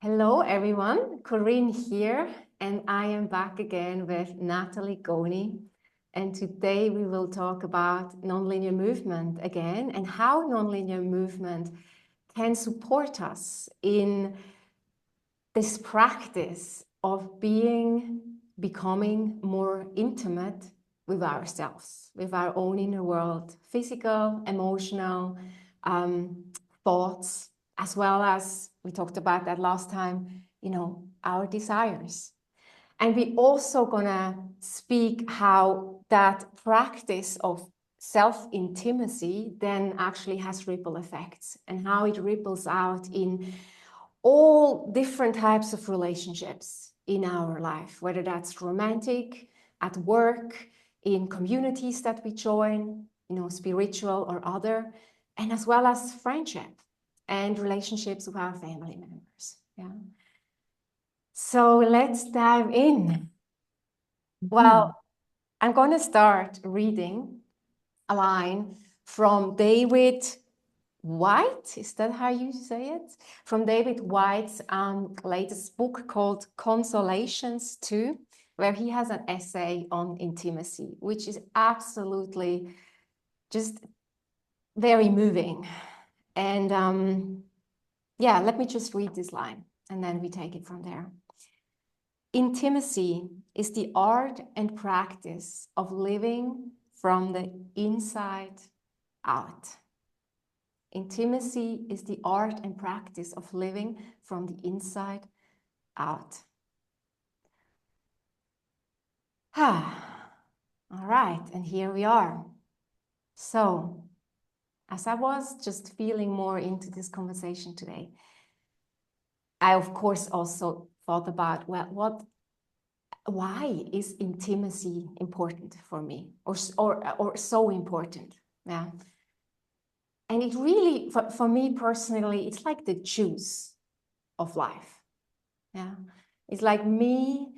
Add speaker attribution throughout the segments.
Speaker 1: Hello, everyone. Corinne here, and I am back again with Natalie Goni. And today we will talk about nonlinear movement again and how nonlinear movement can support us in this practice of becoming more intimate with ourselves, with our own inner world, physical, emotional, thoughts, as well as we talked about that last time, our desires. And we also gonna speak how that practice of self-intimacy then actually has ripple effects and how it ripples out in all different types of relationships in our life, whether that's romantic, at work, in communities that we join, spiritual or other, and as well as friendship and relationships with our family members. Yeah. So let's dive in. Well, I'm going to start reading a line from David White. Is that how you say it? From David White's latest book called Consolations 2, where he has an essay on intimacy, which is absolutely just very moving. And yeah, let me just read this line and then we take it from there. Intimacy is the art and practice of living from the inside out. Intimacy is the art and practice of living from the inside out. All right, and here we are. So, as I was just feeling more into this conversation today, I of course also thought about, well, why is intimacy important for me or so important? Yeah. And it really, for me personally, it's like the juice of life. Yeah. It's like me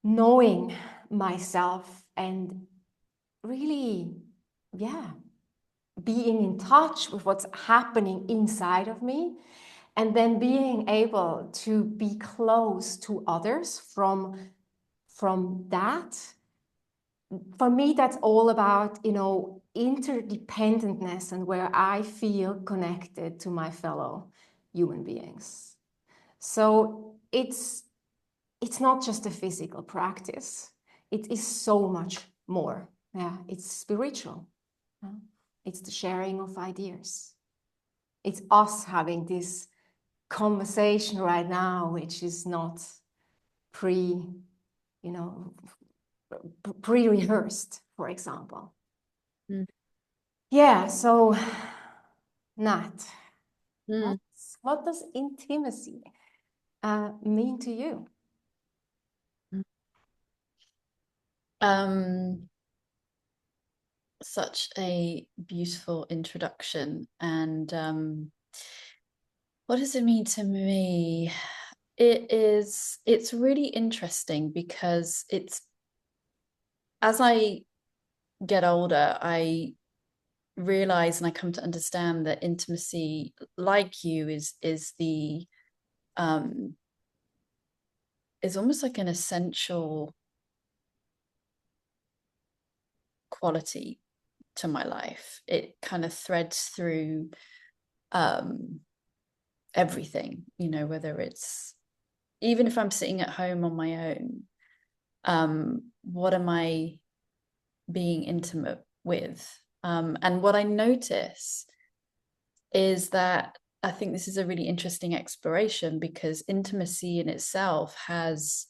Speaker 1: knowing myself and really, yeah, being in touch with what's happening inside of me, and then being able to be close to others from that. For me, that's all about, interdependentness and where I feel connected to my fellow human beings. So it's not just a physical practice. It is so much more. Yeah, it's spiritual. Yeah. It's the sharing of ideas. It's us having this conversation right now, which is not pre-rehearsed, for example. Yeah, so Nat, what does intimacy mean to you?
Speaker 2: Such a beautiful introduction. And what does it mean to me? It's really interesting because as I get older, I realize and I come to understand that intimacy, like you, is almost like an essential quality to my life. It kind of threads through everything, whether it's, even if I'm sitting at home on my own, what am I being intimate with? And what I notice is that I think this is a really interesting exploration because intimacy in itself has,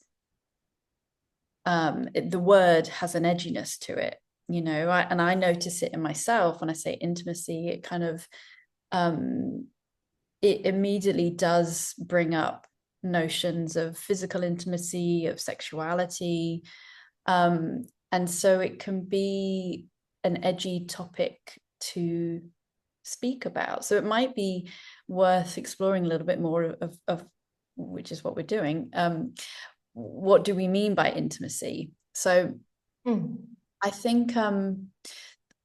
Speaker 2: the word has an edginess to it, and I notice it in myself when I say intimacy. It kind of, it immediately does bring up notions of physical intimacy, of sexuality. And so it can be an edgy topic to speak about. So it might be worth exploring a little bit more of which is what we're doing. What do we mean by intimacy? So I think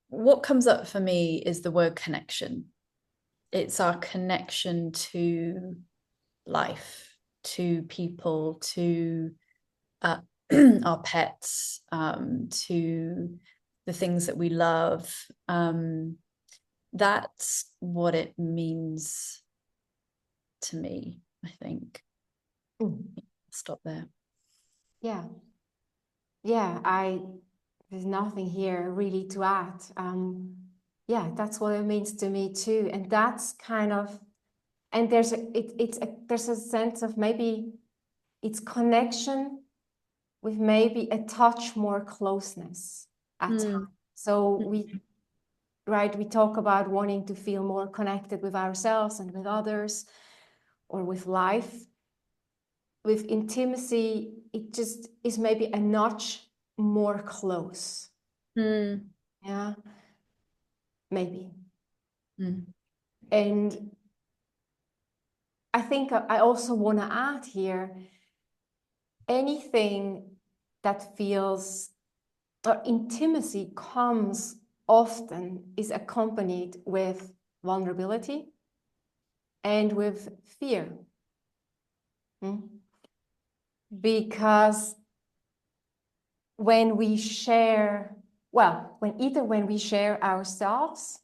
Speaker 2: what comes up for me is the word connection. It's our connection to life, to people, to our pets, to the things that we love. That's what it means to me, I think. Stop there.
Speaker 1: Yeah. There's nothing here really to add. Yeah, that's what it means to me too. And that's kind of, and there's a sense of maybe it's connection with maybe a touch more closeness at times. So we talk about wanting to feel more connected with ourselves and with others or with life. With intimacy, it just is maybe a notch more close. Yeah, maybe. And I think I also want to add here, anything that feels, or intimacy comes often, is accompanied with vulnerability and with fear. Because when we share, when we share ourselves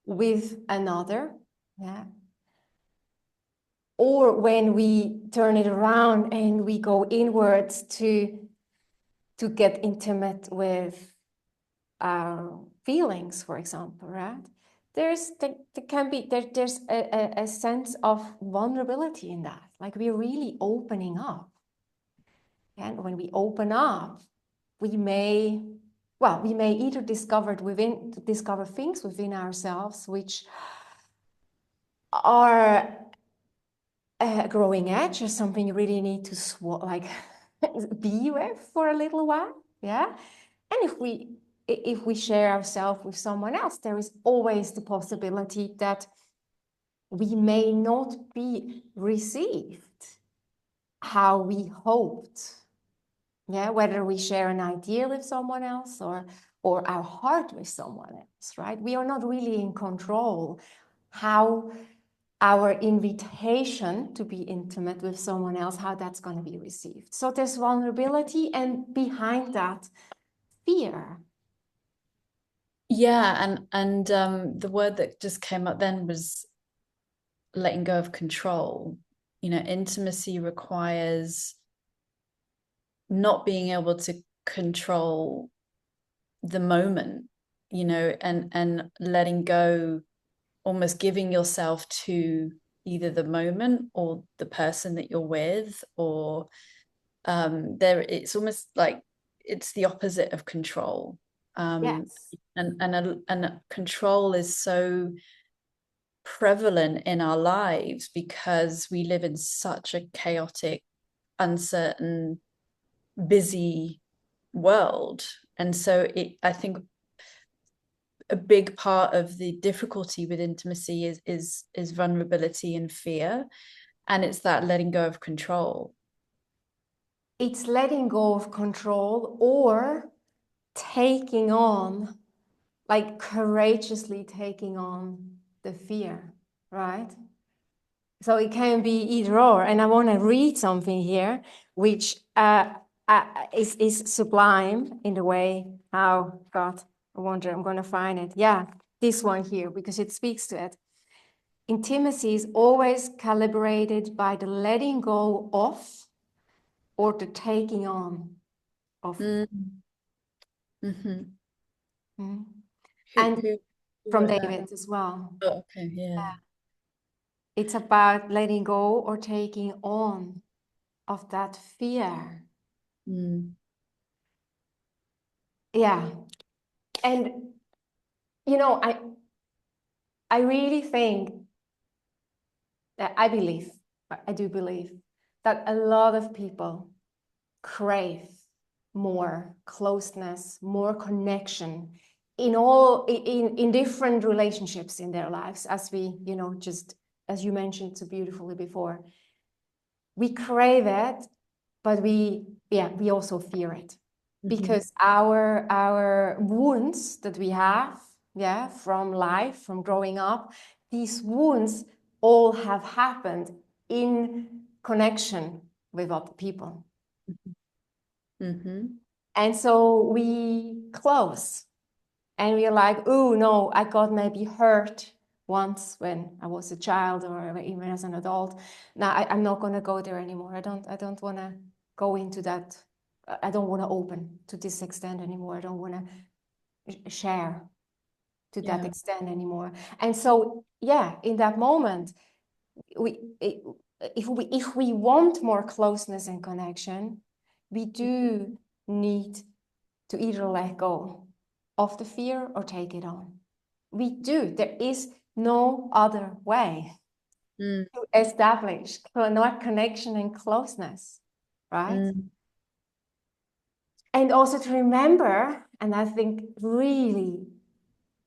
Speaker 1: with another, yeah, or when we turn it around and we go inwards to get intimate with our feelings, for example, right? There's a sense of vulnerability in that, like we're really opening up. And when we open up, we may either discover things within ourselves which are a growing edge, or something you really need to be with for a little while, yeah. And if we share ourselves with someone else, there is always the possibility that we may not be received how we hoped. Yeah, whether we share an idea with someone else or our heart with someone else, right? We are not really in control how our invitation to be intimate with someone else, how that's going to be received. So there's vulnerability, and behind that, fear.
Speaker 2: Yeah, and the word that just came up then was letting go of control. Intimacy requires not being able to control the moment, and letting go, almost giving yourself to either the moment or the person that you're with, or it's almost like it's the opposite of control.
Speaker 1: Yes.
Speaker 2: And control is so prevalent in our lives because we live in such a chaotic, uncertain, busy world. And so I think a big part of the difficulty with intimacy is vulnerability and fear, and it's that letting go of control.
Speaker 1: It's letting go of control, or taking on, like courageously taking on the fear, right? So it can be either or. And I want to read something here, which is sublime in the way how, God, I wonder, I'm going to find it. Yeah, this one here, because it speaks to it. Intimacy is always calibrated by the letting go of or the taking on of.
Speaker 2: Mm-hmm.
Speaker 1: And
Speaker 2: Who
Speaker 1: from
Speaker 2: wrote that?
Speaker 1: David as well.
Speaker 2: Oh, okay, yeah.
Speaker 1: It's about letting go or taking on of that fear. Yeah. And, I really think that I do believe that a lot of people crave more closeness, more connection in different relationships in their lives, as we, just as you mentioned so beautifully before. We crave it, but we also fear it, because our wounds that we have, from life, from growing up, these wounds all have happened in connection with other people.
Speaker 2: Mm-hmm.
Speaker 1: And so we close and we're like, oh no, I got maybe hurt once when I was a child or even as an adult. Now I'm not going to go there anymore. I don't want to go into that. I don't want to open to this extent anymore. I don't want to share to that extent anymore. And so, yeah, in that moment, if we want more closeness and connection, we do need to either let go of the fear or take it on. We do. There is no other way to establish connection and closeness, right? And also to remember, and I think really,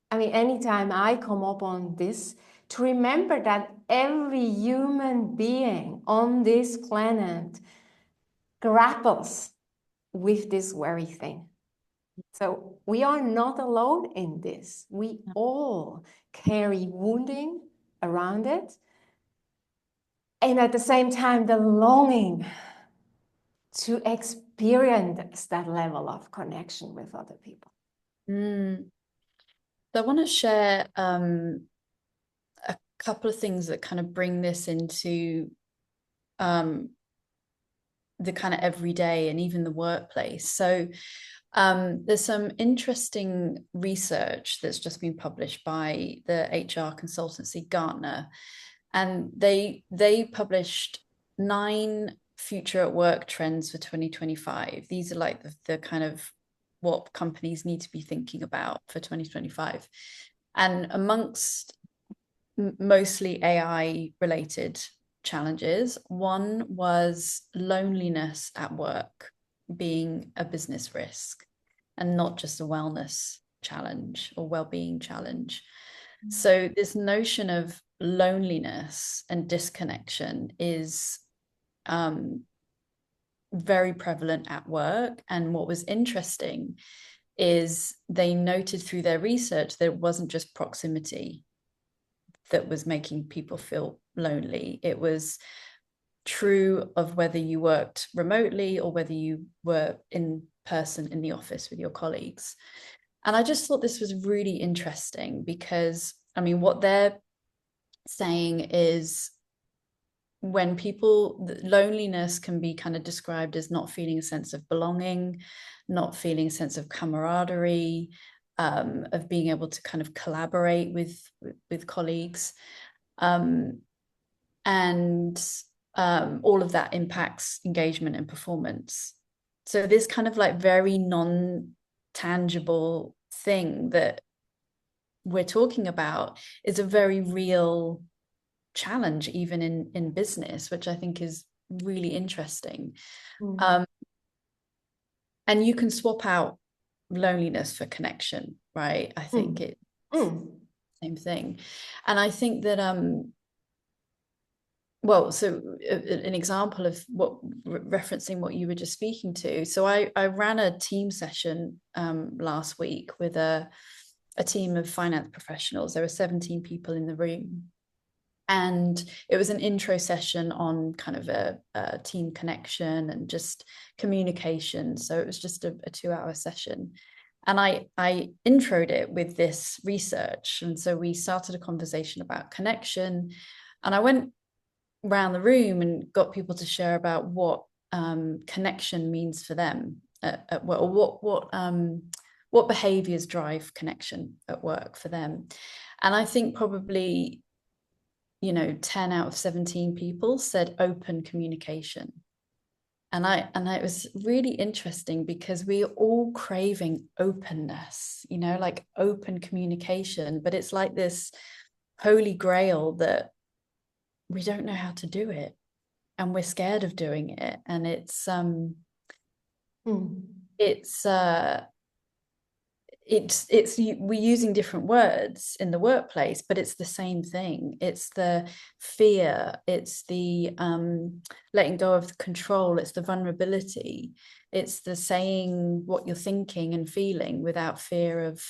Speaker 1: I mean, anytime I come up on this, to remember that every human being on this planet grapples with this very thing. So we are not alone in this. We all carry wounding around it. And at the same time, the longing to experience that level of connection with other people.
Speaker 2: So I want to share a couple of things that kind of bring this into the kind of everyday and even the workplace. So there's some interesting research that's just been published by the HR consultancy Gartner, and they published 9 future at work trends for 2025. These are like the kind of what companies need to be thinking about for 2025. And amongst mostly AI related challenges, one was loneliness at work being a business risk and not just a wellness challenge or well-being challenge. So this notion of loneliness and disconnection is very prevalent at work. And what was interesting is they noted through their research that it wasn't just proximity that was making people feel lonely. It was true of whether you worked remotely or whether you were in person in the office with your colleagues. And I just thought this was really interesting because, I mean, what they're saying is when loneliness can be kind of described as not feeling a sense of belonging, not feeling a sense of camaraderie, of being able to kind of collaborate with colleagues. And all of that impacts engagement and performance. So this kind of like very non-tangible thing that we're talking about is a very real challenge, even in business, which I think is really interesting. And you can swap out loneliness for connection, right? I think it's the same thing. And I think that well, so an example of referencing what you were just speaking to. So I ran a team session last week with a team of finance professionals. There were 17 people in the room. And it was an intro session on kind of a team connection and just communication. So it was just a 2-hour session. And I introed it with this research. And so we started a conversation about connection. And I went around the room and got people to share about what connection means for them at work, or what behaviors drive connection at work for them. And I think probably 10 out of 17 people said open communication. And it was really interesting because we are all craving openness, like open communication, but it's like this holy grail that we don't know how to do it and we're scared of doing it. And we're using different words in the workplace, but it's the same thing. It's the fear, it's the letting go of the control, it's the vulnerability, it's the saying what you're thinking and feeling without fear of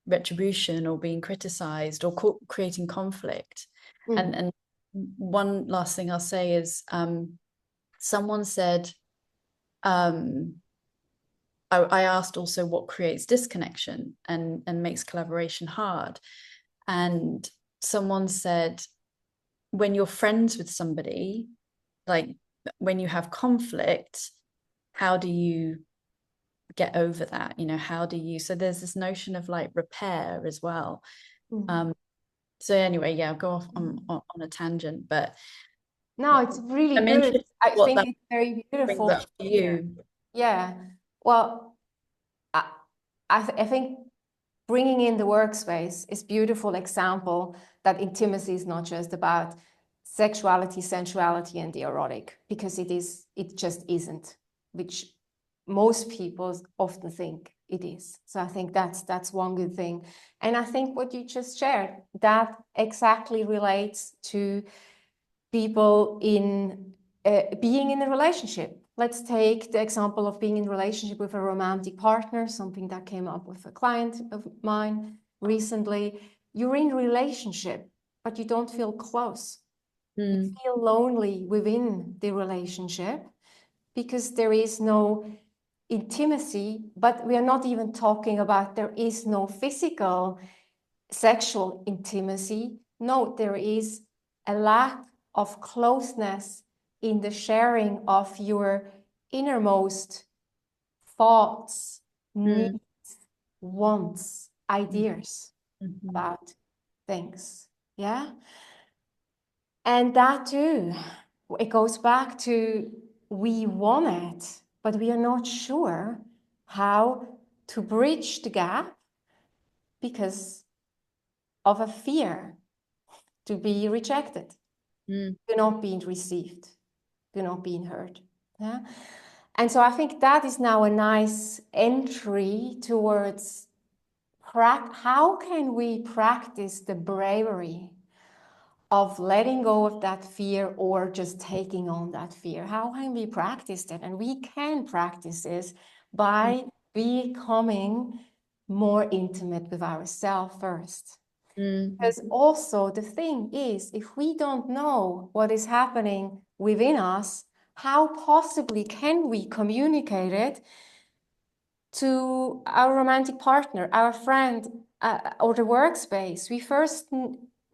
Speaker 2: retribution or being criticized or creating conflict. And one last thing I'll say is someone said, I asked also what creates disconnection and makes collaboration hard. And someone said, when you're friends with somebody, like when you have conflict, how do you get over that? You know, how do you, so there's this notion of like repair as well. So anyway, yeah, I'll go off on a tangent, but
Speaker 1: no, it's really
Speaker 2: I'm
Speaker 1: good.
Speaker 2: interested
Speaker 1: I
Speaker 2: what
Speaker 1: think
Speaker 2: that
Speaker 1: it's very
Speaker 2: brings
Speaker 1: beautiful.
Speaker 2: up for you.
Speaker 1: Yeah. Well, I think bringing in the workspace is beautiful example that intimacy is not just about sexuality, sensuality, and the erotic, because it just isn't, which most people often think it is. So I think that's one good thing. And I think what you just shared, that exactly relates to people in being in a relationship. Let's take the example of being in a relationship with a romantic partner, something that came up with a client of mine recently. You're in a relationship, but you don't feel close. You feel lonely within the relationship because there is no intimacy, but we are not even talking about there is no physical sexual intimacy. No, there is a lack of closeness in the sharing of your innermost thoughts, needs, wants, ideas about things. Yeah. And that too, it goes back to we want it, but we are not sure how to bridge the gap because of a fear to be rejected, to not being received, to not being heard. Yeah? And so I think that is now a nice entry towards how can we practice the bravery of letting go of that fear or just taking on that fear. How can we practice that? And we can practice this by becoming more intimate with ourselves first. Because also the thing is, if we don't know what is happening within us, how possibly can we communicate it to our romantic partner, our friend, or the workspace? We first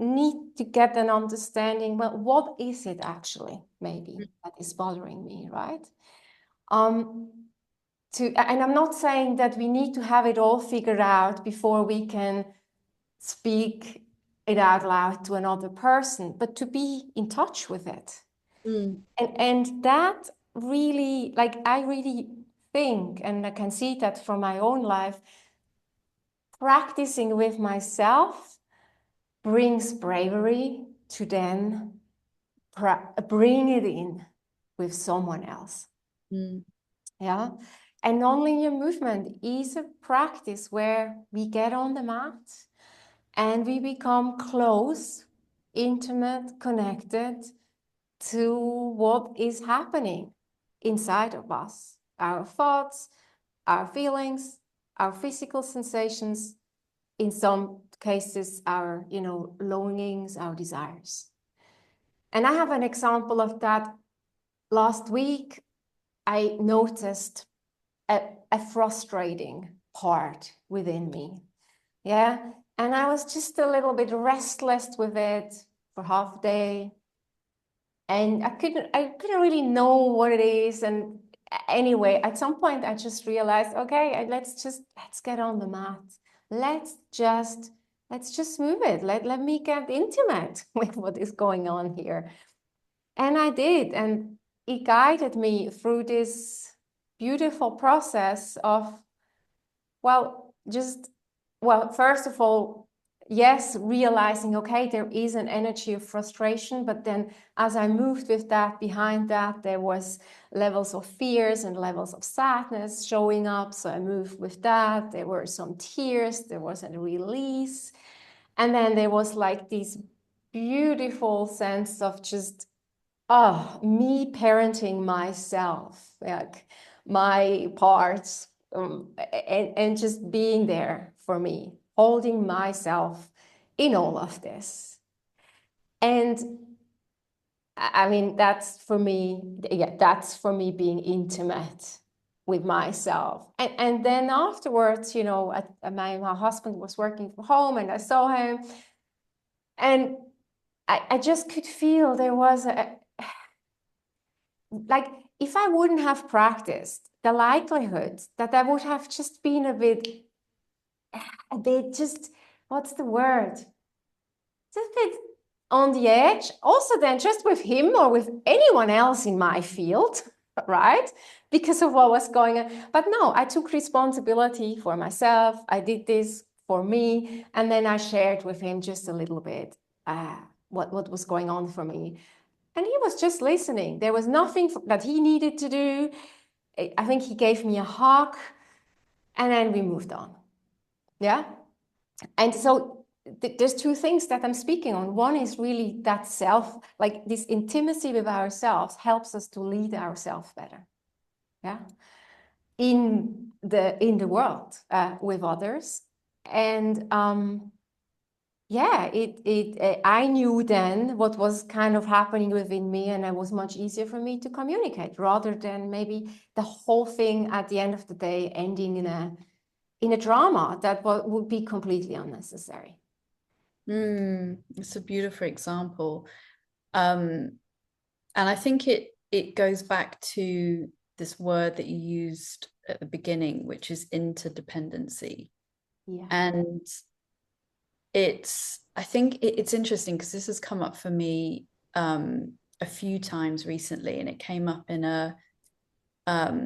Speaker 1: need to get an understanding, well, what is it actually maybe that is bothering me, right? And I'm not saying that we need to have it all figured out before we can speak it out loud to another person, but to be in touch with it. And that really, like, I really think, and I can see that from my own life, practicing with myself brings bravery to then bring it in with someone else. Yeah. And nonlinear movement is a practice where we get on the mat and we become close, intimate, connected to what is happening inside of us, our thoughts, our feelings, our physical sensations, in some cases, our, longings, our desires. And I have an example of that. Last week, I noticed a frustrating part within me. Yeah. And I was just a little bit restless with it for half a day. And I couldn't really know what it is. And anyway, at some point I just realized, okay, let's get on the mat. Let's just move it. Let me get intimate with what is going on here. And I did. And it guided me through this beautiful process of, first of all, yes, realizing, okay, there is an energy of frustration, but then as I moved with that, behind that, there was levels of fears and levels of sadness showing up. So I moved with that. There were some tears, there was a release. And then there was like this beautiful sense of just, me parenting myself, like my parts, and just being there for me, holding myself in all of this. And I mean, that's for me, yeah, that's for me being intimate with myself. And then afterwards, you know, my husband was working from home and I saw him, and I just could feel there was like, if I wouldn't have practiced, the likelihood that I would have just been a bit just, what's the word? Just a bit on the edge. Also then just with him or with anyone else in my field, right? Because of what was going on. But no, I took responsibility for myself. I did this for me. And then I shared with him just a little bit what was going on for me. And he was just listening. There was nothing that he needed to do. I think he gave me a hug and then we moved on. Yeah. And so there's two things that I'm speaking on. One is really that self, like this intimacy with ourselves helps us to lead ourselves better. Yeah. In the world with others. And yeah, I knew then what was kind of happening within me, and it was much easier for me to communicate rather than maybe the whole thing at the end of the day ending in a drama that would be completely unnecessary.
Speaker 2: It's a beautiful example. And I think it goes back to this word that you used at the beginning, which is interdependency.
Speaker 1: Yeah.
Speaker 2: And I think it's interesting because this has come up for me a few times recently, and it came up in a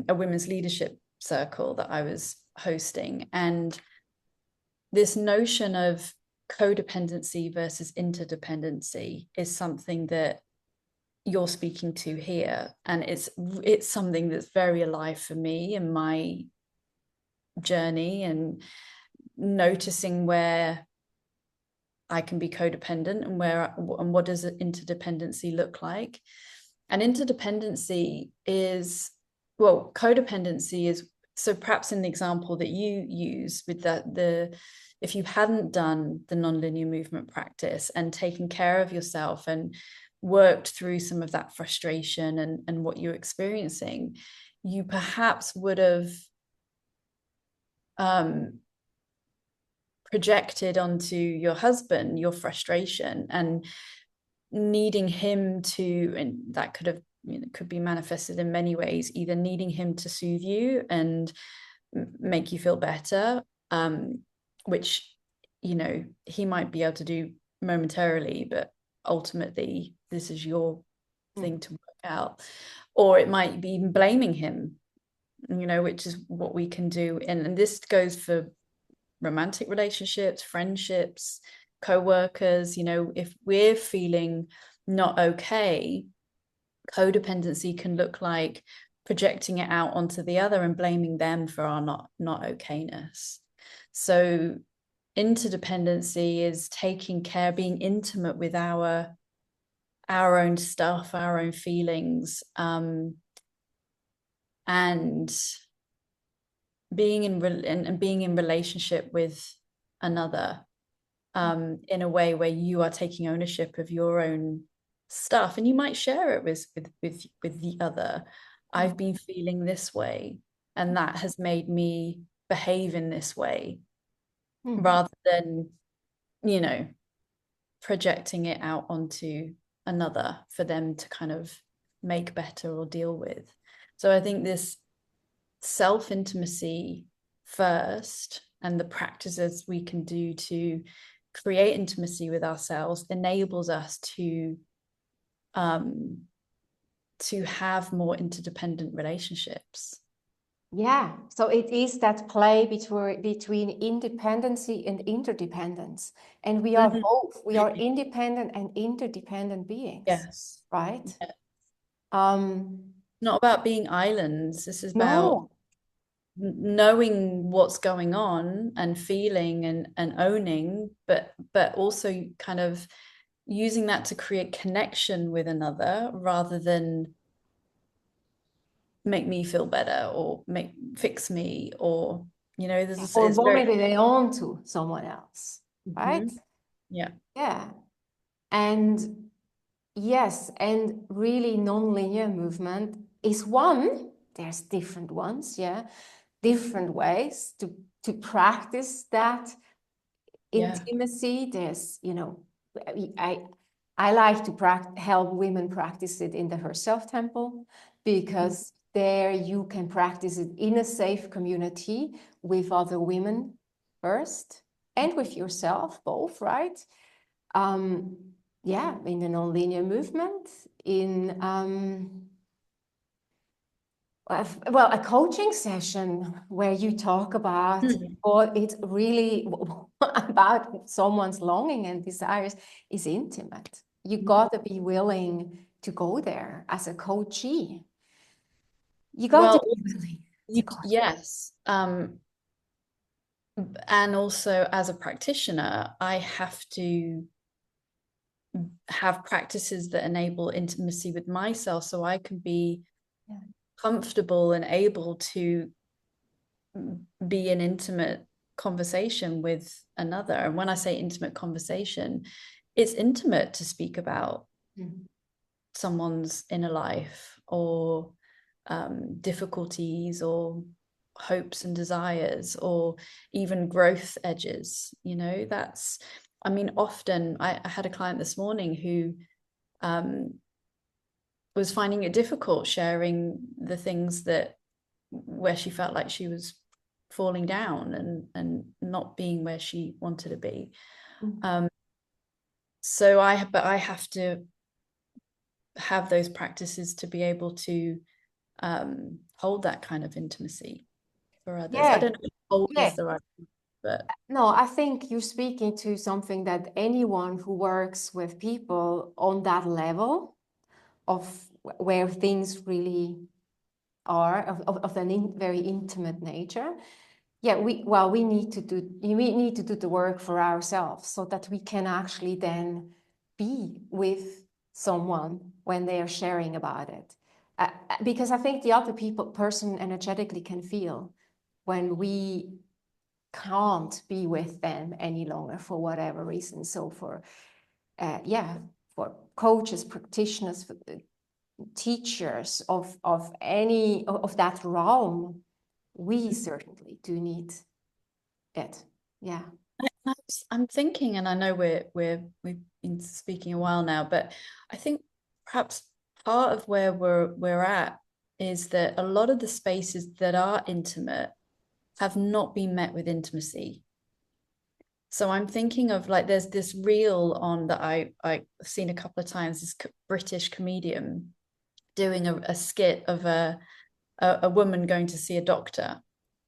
Speaker 2: women's leadership circle that I was hosting. And this notion of codependency versus interdependency is something that you're speaking to here, and it's something that's very alive for me in my journey, and noticing where I can be codependent and what does interdependency look like. And interdependency is, well, codependency is, so perhaps in the example that you use with that, if you hadn't done the nonlinear movement practice and taken care of yourself and worked through some of that frustration and what you're experiencing, you perhaps would have projected onto your husband your frustration and needing him to, and that could have, could be manifested in many ways, either needing him to soothe you and make you feel better, which, he might be able to do momentarily, but ultimately this is your thing to work out. Or it might be even blaming him, which is what we can do. And this goes for romantic relationships, friendships, co-workers. If we're feeling not okay, codependency can look like projecting it out onto the other and blaming them for our not okayness. So interdependency is taking care, being intimate with our own stuff, our own feelings, and being in relationship with another, in a way where you are taking ownership of your own stuff, and you might share it with the other. I've been feeling this way, and that has made me behave in this way, rather than, projecting it out onto another for them to kind of make better or deal with. So I think this self-intimacy first, and the practices we can do to create intimacy with ourselves, enables us to have more interdependent relationships.
Speaker 1: Yeah, so it is that play between independency and interdependence. And we are both, we are independent and interdependent beings.
Speaker 2: Yes.
Speaker 1: Right?
Speaker 2: Yeah.
Speaker 1: Not
Speaker 2: about being islands. This is about knowing what's going on and feeling and owning, but also kind of using that to create connection with another, rather than make me feel better or fix me, or
Speaker 1: or vomit it onto someone else, right?
Speaker 2: Yeah.
Speaker 1: Yeah. And Yes, and really non-linear movement is one. There's different ones, yeah, different ways to practice that
Speaker 2: Yeah.
Speaker 1: intimacy. There's, I I like to help women practice it in the herself temple, because there you can practice it in a safe community with other women first and with yourself, both, right? Um, yeah, in the non-linear movement, in well, a coaching session where you talk about
Speaker 2: Mm.
Speaker 1: what it's really about someone's longing and desires is intimate. You got to be willing to go there as a coachee. You got to
Speaker 2: Well,
Speaker 1: be willing to go.
Speaker 2: yes. And also as a practitioner, I have to have practices that enable intimacy with myself so I can be
Speaker 1: Yeah.
Speaker 2: comfortable and able to be in intimate conversation with another. And when I say intimate conversation, it's intimate to speak about
Speaker 1: Mm.
Speaker 2: someone's inner life or difficulties or hopes and desires or even growth edges. That's, I mean, often I had a client this morning who was finding it difficult sharing the things that where she felt like she was falling down and not being where she wanted to be.
Speaker 1: Mm.
Speaker 2: So I have to have those practices to be able to hold that kind of intimacy for others. I
Speaker 1: Yeah,
Speaker 2: don't know if hold
Speaker 1: yeah.
Speaker 2: is the right word, but
Speaker 1: No, I think you're speaking to something that anyone who works with people on that level of where things really are of an very intimate nature. Yeah, we need to do the work for ourselves so that we can actually then be with someone when they are sharing about it. Because I think the other person energetically can feel when we can't be with them any longer for whatever reason. So for coaches, practitioners, for teachers of that realm, we certainly do need it. Yeah.
Speaker 2: I'm thinking, and I know we've been speaking a while now, but I think perhaps part of where we're at is that a lot of the spaces that are intimate have not been met with intimacy. So I'm thinking of, like, there's this reel on that I've seen a couple of times, this British comedian doing a skit of a woman going to see a doctor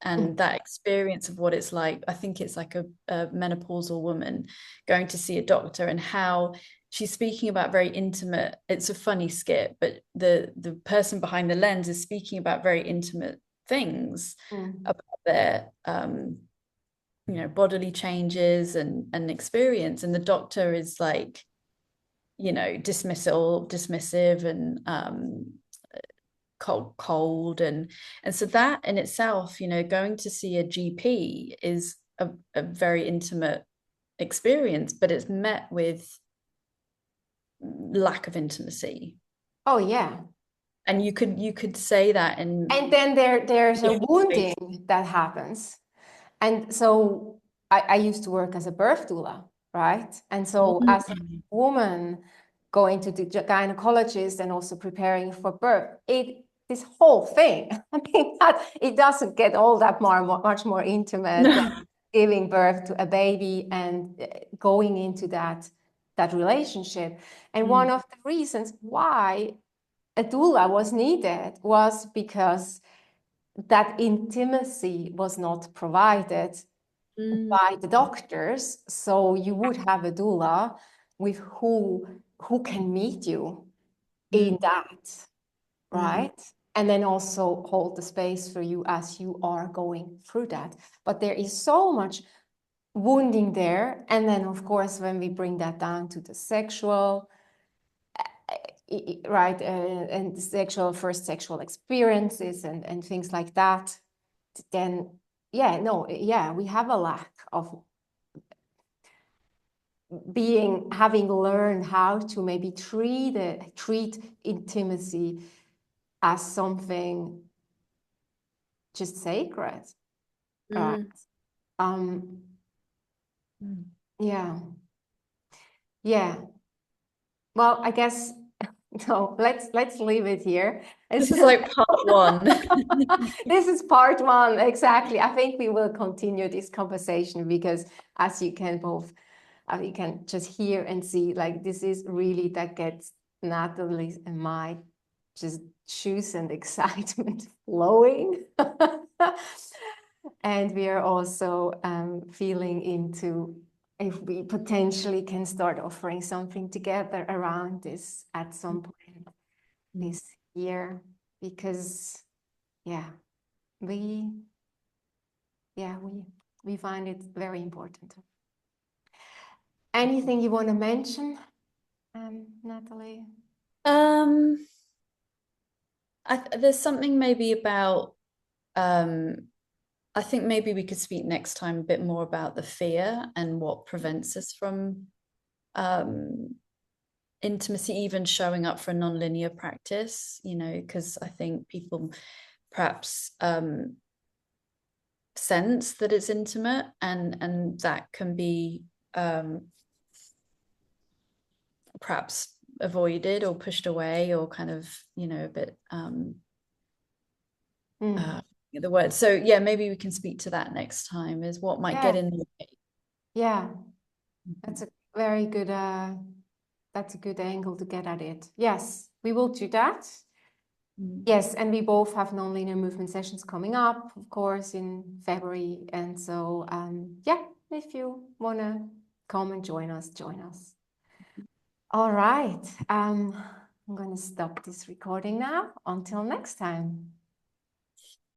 Speaker 1: Mm.
Speaker 2: and that experience of what it's like. I think it's like a menopausal woman going to see a doctor and how she's speaking about very intimate, it's a funny skit, but the person behind the lens is speaking about very intimate things
Speaker 1: Mm.
Speaker 2: about their bodily changes and experience, and the doctor is like, dismissive and cold and so that in itself, going to see a GP is a very intimate experience, but it's met with lack of intimacy.
Speaker 1: Oh yeah.
Speaker 2: And you could say that in
Speaker 1: And then there's a
Speaker 2: different spaces.
Speaker 1: wounding that happens. And so I used to work as a birth doula, right? And so as a
Speaker 2: Mm.
Speaker 1: woman going to the gynecologist and also preparing for birth, this whole thing, I mean, that it doesn't get all that much more intimate than
Speaker 2: No.
Speaker 1: giving birth to a baby and going into that relationship. And one
Speaker 2: Mm.
Speaker 1: of the reasons why a doula was needed was because that intimacy was not provided
Speaker 2: Mm.
Speaker 1: by the doctors. So you would have a doula with who can meet you
Speaker 2: Mm.
Speaker 1: in that,
Speaker 2: Mm.
Speaker 1: right? And then also hold the space for you as you are going through that. But there is so much wounding there. And then, of course, when we bring that down to the sexual, right, and first sexual experiences and things like that, then yeah, no, yeah, we have a lack of having learned how to maybe treat intimacy as something just sacred, right? Yeah. Well, I guess no, let's leave it here.
Speaker 2: This is like part one.
Speaker 1: This is part one, exactly. I think we will continue this conversation because as you can you can just hear and see, like, this is really that gets Natalie and my just juice and excitement flowing. And we are also feeling into if we potentially can start offering something together around this at some point this year, because we find it very important. Anything you want to mention, Natalie?
Speaker 2: There's something maybe about I think maybe we could speak next time a bit more about the fear and what prevents us from intimacy, even showing up for a non-linear practice, you know, because I think people perhaps sense that it's intimate, and that can be perhaps avoided or pushed away, or kind of, you know, a bit the word. So yeah, maybe we can speak to that next time, is what might get in the way.
Speaker 1: Yeah, that's a very good that's a good angle to get at it. Yes, we will do that. Yes, and we both have non-linear movement sessions coming up, of course, in February. And so yeah, if you want to come and join us, join us. All right, I'm going to stop this recording now. Until next time.